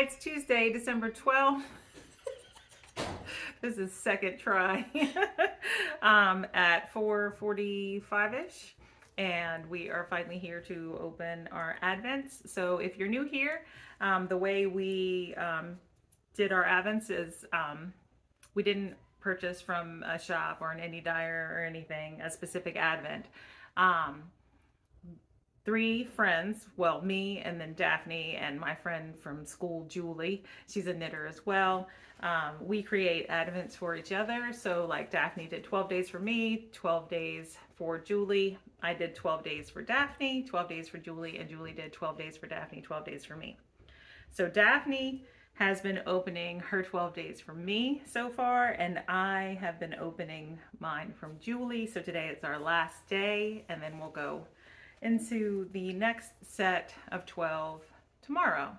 it's Tuesday, December 12th. This is second try at 4:45-ish. And we are finally here to open our Advents. So if you're new here, the way we did our Advents is we didn't purchase from a shop or an indie dyer or anything, a specific Advent. Three friends, well, me and then Daphne and my friend from school, Julie, she's a knitter as well. We create Advents for each other. So like Daphne did 12 days for me, 12 days for Julie. I did 12 days for Daphne, 12 days for Julie, and Julie did 12 days for Daphne, 12 days for me. So Daphne has been opening her 12 days for me so far, and I have been opening mine from Julie. So today is our last day, and then we'll go into the next set of 12 tomorrow.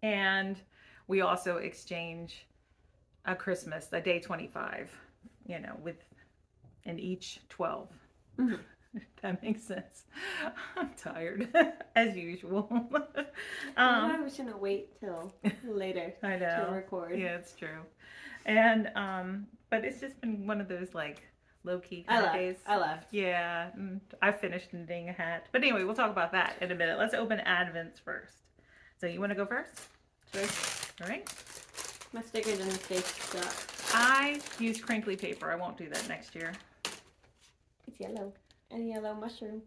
And we also exchange a Christmas, a day 25, you know, in each 12. Mm-hmm. If that makes sense. I'm tired, as usual. I was gonna wait till later I know. to record. Yeah, it's true. And but it's just been one of those like low-key kind of days. I left. Yeah, I finished knitting a hat. But anyway, we'll talk about that in a minute. Let's open Advents first. So you want to go first? Sure. All right. My sticker didn't stay stuck. I use crinkly paper. I won't do that next year. It's yellow. And yellow mushroom.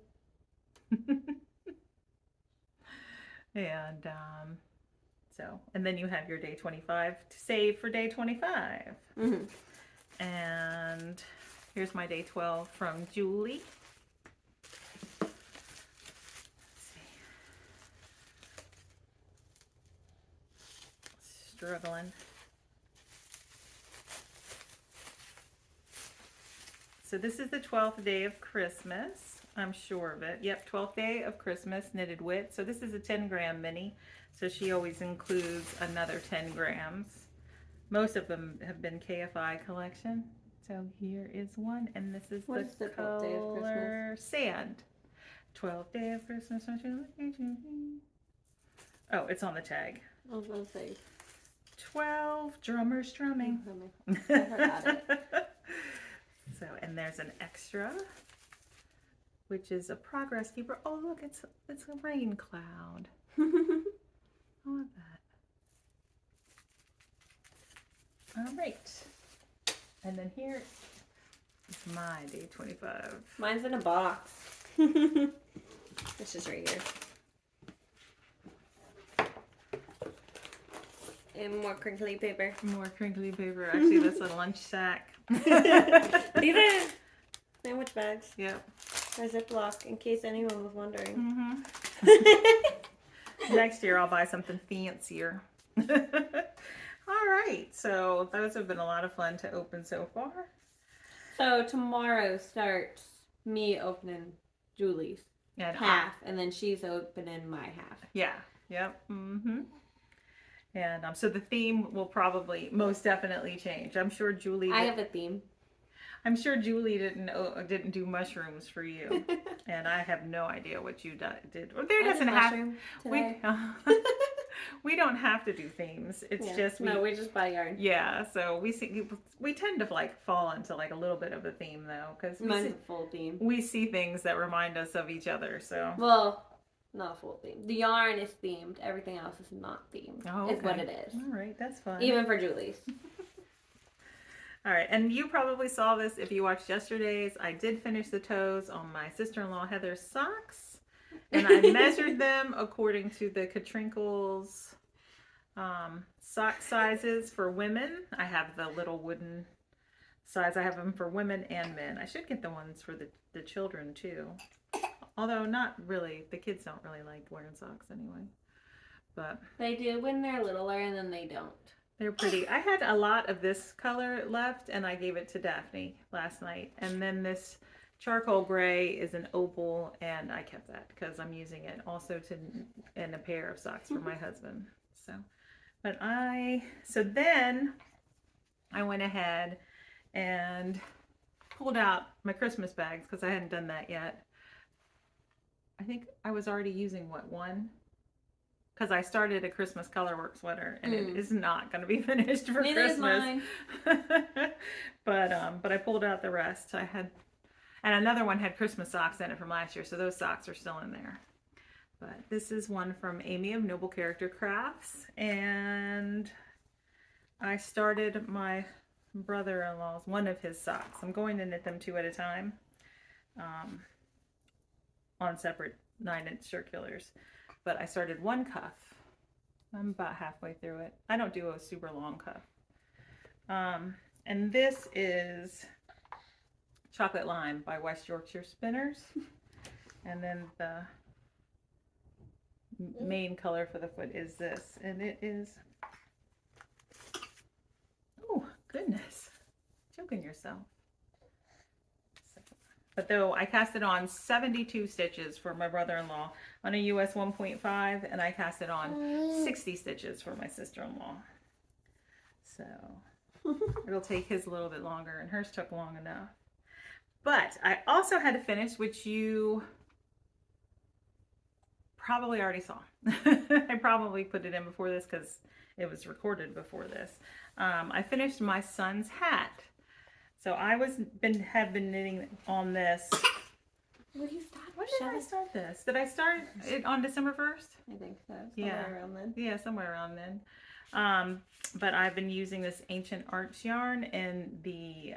And and then you have your day 25 to save for day 25. Mm-hmm. And here's my day 12 from Julie. Let's see. Struggling. So this is the 12th day of Christmas. I'm sure of it. Yep, 12th day of Christmas, knitted wit. So this is a 10-gram mini. So she always includes another 10 grams. Most of them have been KFI collection. So here is one, and this is the color Sand. 12th day of Christmas. Oh, it's on the tag. I was gonna say 12 drummers drumming. I forgot it. So, and there's an extra, which is a progress keeper. Oh, look, it's a rain cloud. I love that. All right. And then here is my day 25. Mine's in a box. This is right here. And more crinkly paper. More crinkly paper. Actually, that's a lunch sack. These are sandwich bags. Yep. Or Ziploc, in case anyone was wondering. Mm-hmm. Next year, I'll buy something fancier. All right. So those have been a lot of fun to open so far. So tomorrow starts me opening Julie's half, and then she's opening my half. Yeah. Yep. Mm-hmm. And so the theme will probably most definitely change. I'm sure Julie. I have a theme. I'm sure Julie didn't do mushrooms for you, and I have no idea what you did. Well, there doesn't have we don't have to do themes. It's just we just buy yarn. Yeah, so we tend to like fall into like a little bit of a theme though, because mine's a full theme. We see things that remind us of each other. So not a full theme. The yarn is themed. Everything else is not themed. Oh, okay. Is what it is. All right, that's fine. Even for Julie's. All right, and you probably saw this if you watched yesterday's. I did finish the toes on my sister-in-law Heather's socks, and I measured them according to the Katrinkles sock sizes for women. I have the little wooden size. I have them for women and men. I should get the ones for the children too. Although not really. The kids don't really like wearing socks anyway. But they do when they're littler, and then they don't. They're pretty. I had a lot of this color left, and I gave it to Daphne last night. And then this charcoal gray is an opal, and I kept that because I'm using it also in a pair of socks for my husband. So then I went ahead and pulled out my Christmas bags because I hadn't done that yet. I think I was already using one because I started a Christmas colorwork sweater and it is not going to be finished for Neither Christmas. Is mine. But I pulled out the rest. And another one had Christmas socks in it from last year, so those socks are still in there. But this is one from Amy of Noble Character Crafts, and I started my brother-in-law's, one of his socks. I'm going to knit them 2 at a time on separate 9-inch circulars. But I started one cuff. I'm about halfway through it. I don't do a super long cuff. And this is Chocolate Lime by West Yorkshire Spinners. And then the main color for the foot is this. And it is, oh goodness, choking yourself. But though I cast it on 72 stitches for my brother-in-law on a US 1.5, and I cast it on 60 stitches for my sister-in-law. So it'll take his a little bit longer, and hers took long enough. But I also had to finish, which you probably already saw. I probably put it in before this because it was recorded before this. I finished my son's hat. So I have been knitting on this. When did you start? When did I start this? Did I start it on December 1st? I think so. Somewhere around then. Yeah, somewhere around then. But I've been using this Ancient Arts yarn in the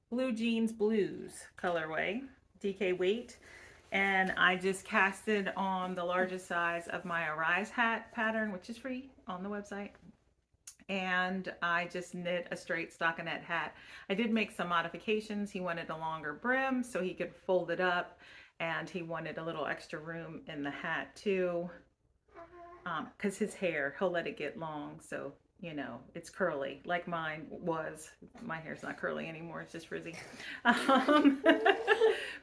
Blue Jeans Blues colorway, DK weight. And I just casted on the largest size of my Arise hat pattern, which is free on the website. And I just knit a straight stockinette hat. I did make some modifications. He wanted a longer brim so he could fold it up, and he wanted a little extra room in the hat too, because his hair, he'll let it get long, so you know it's curly like mine was. My hair's not curly anymore, it's just frizzy.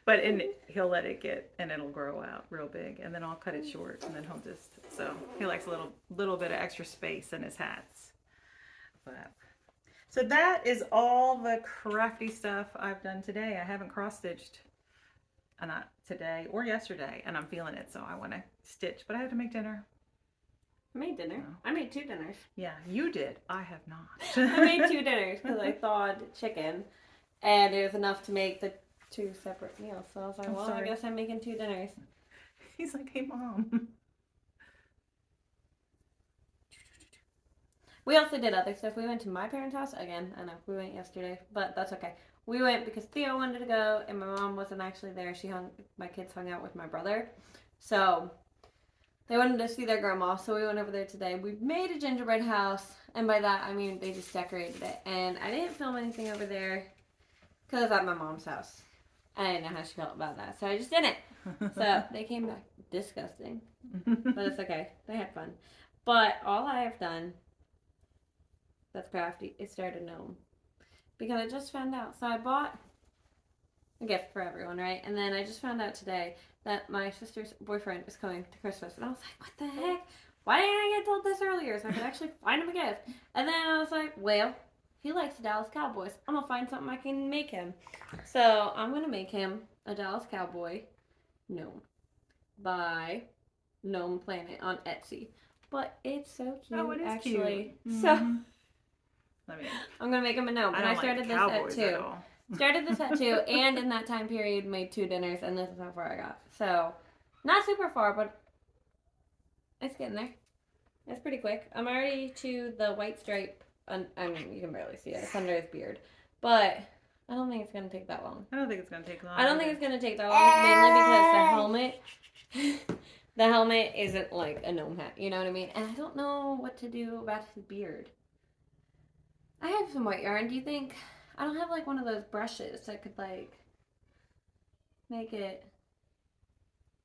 But he'll let it get, and it'll grow out real big, and then I'll cut it short, and then he'll just, so he likes a little bit of extra space in his hats. But, so that is all the crafty stuff I've done today. I haven't cross-stitched, not today or yesterday, and I'm feeling it, so I want to stitch, but I have to make dinner. I made dinner. I made 2 dinners. Yeah, you did. I have not. I made 2 dinners because I thawed chicken, and it was enough to make the 2 separate meals. So I was like, well, I guess I'm making 2 dinners. He's like, hey, Mom. We also did other stuff. We went to my parents' house again. I know we went yesterday, but that's okay. We went because Theo wanted to go, and my mom wasn't actually there. My kids hung out with my brother, so they wanted to see their grandma. So we went over there today. We made a gingerbread house, and by that I mean they just decorated it. And I didn't film anything over there because I was at my mom's house. I didn't know how she felt about that, so I just didn't. So they came back disgusting, but it's okay. They had fun. But all I have done that's crafty is start a gnome, because I just found out. So I bought a gift for everyone, right? And then I just found out today that my sister's boyfriend is coming to Christmas, and I was like, what the heck? Why didn't I get told this earlier so I could actually find him a gift? And then I was like, well, he likes the Dallas Cowboys. I'm gonna find something I can make him. So I'm gonna make him a Dallas Cowboy gnome by Gnome Planet on Etsy. But it's so cute. Oh, it is actually. Cute. So I mean, I'm gonna make him a gnome. And I started this at 2. Started this at 2, and in that time period made 2 dinners, and this is how far I got. So not super far, but it's getting there. It's pretty quick. I'm already to the white stripe. I mean, you can barely see it. It's under his beard. But I don't think it's going to take that long. I don't think it's going to take long. I don't think it's going to take that long, mainly because the helmet isn't like a gnome hat. You know what I mean? And I don't know what to do about his beard. I have some white yarn. Do you think... I don't have like one of those brushes that could like make it...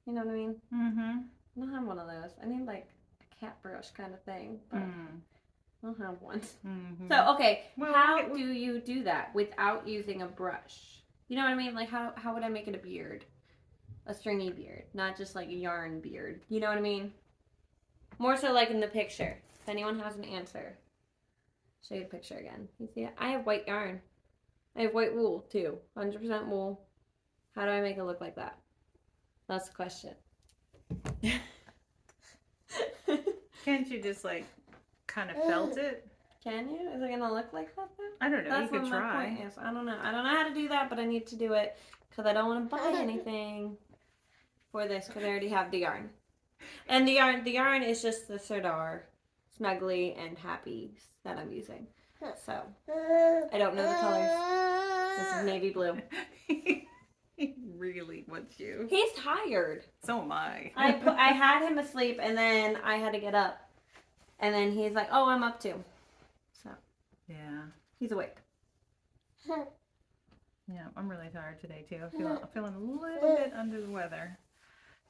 You know what I mean? Mm-hmm. I don't have one of those. I need like a cat brush kind of thing. But I don't have one. Mm-hmm. So, okay, well, how do you do that without using a brush? You know what I mean? Like, how would I make it a beard? A stringy beard, not just like a yarn beard. You know what I mean? More so like in the picture. If anyone has an answer. Show you the picture again. You see it? I have white yarn. I have white wool, too. 100% wool. How do I make it look like that? That's the question. Can't you just like kind of felt it? Can you? Is it gonna look like that then? I don't know. That's You what could my try. point is. I don't know. I don't know how to do that, but I need to do it because I don't want to buy anything for this because I already have the yarn. And the yarn is just the Sardar Snuggly and Happy that I'm using. So I don't know the colors. This is navy blue. He really wants you. He's tired. So am I. I had him asleep and then I had to get up. And then he's like, "Oh, I'm up too." So Yeah. he's awake. Yeah, I'm really tired today too. I'm feeling a little bit under the weather,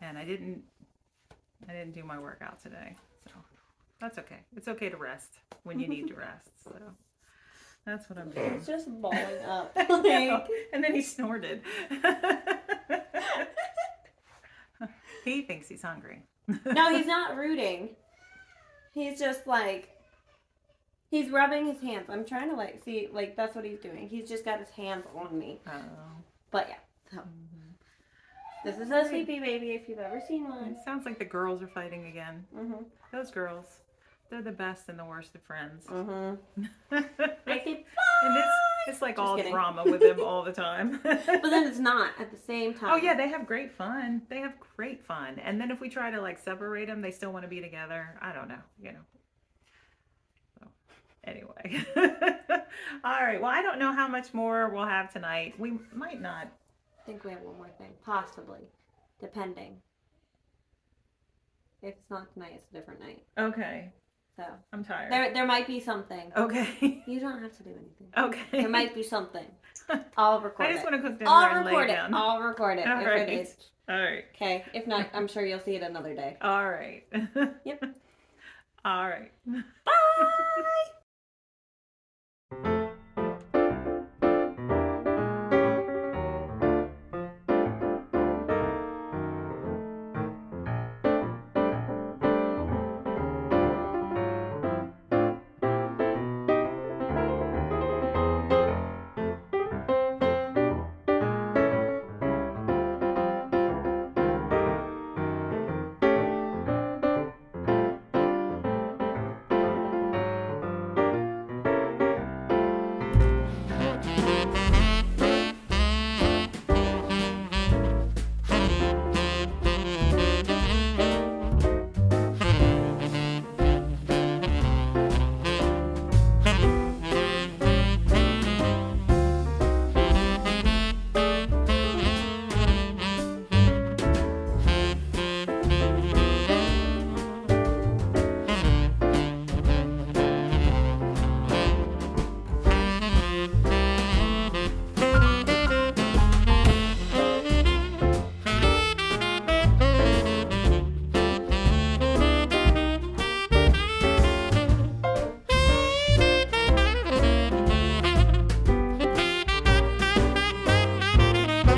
and I didn't do my workout today, so that's okay. It's okay to rest when you need to rest. So that's what I'm doing. It's just balling up. And then he snorted. He thinks he's hungry. No, he's not rooting. He's just like, he's rubbing his hands. I'm trying to like see, like that's what he's doing. He's just got his hands on me. Oh. But yeah, so this is a sleepy baby if you've ever seen one. It sounds like the girls are fighting again. Mhm. Those girls, they're the best and the worst of friends. Mhm. And I say it's like Just all kidding. drama with them all the time. but then it's not at the same time. Oh yeah, they have great fun. They have great fun. And then if we try to like separate them, they still want to be together. I don't know, So anyway. All right. Well, I don't know how much more we'll have tonight. We might not. I think we have one more thing, possibly, depending. If it's not tonight, it's a different night. Okay. So I'm tired. there might be something. Okay. You don't have to do anything. Okay. There might be something. I'll record it. I just want to cook dinner I'll and lay record it. down. I'll record it All if right. it is. All right. Okay. If not, I'm sure you'll see it another day. All right. Yep. All right. Bye.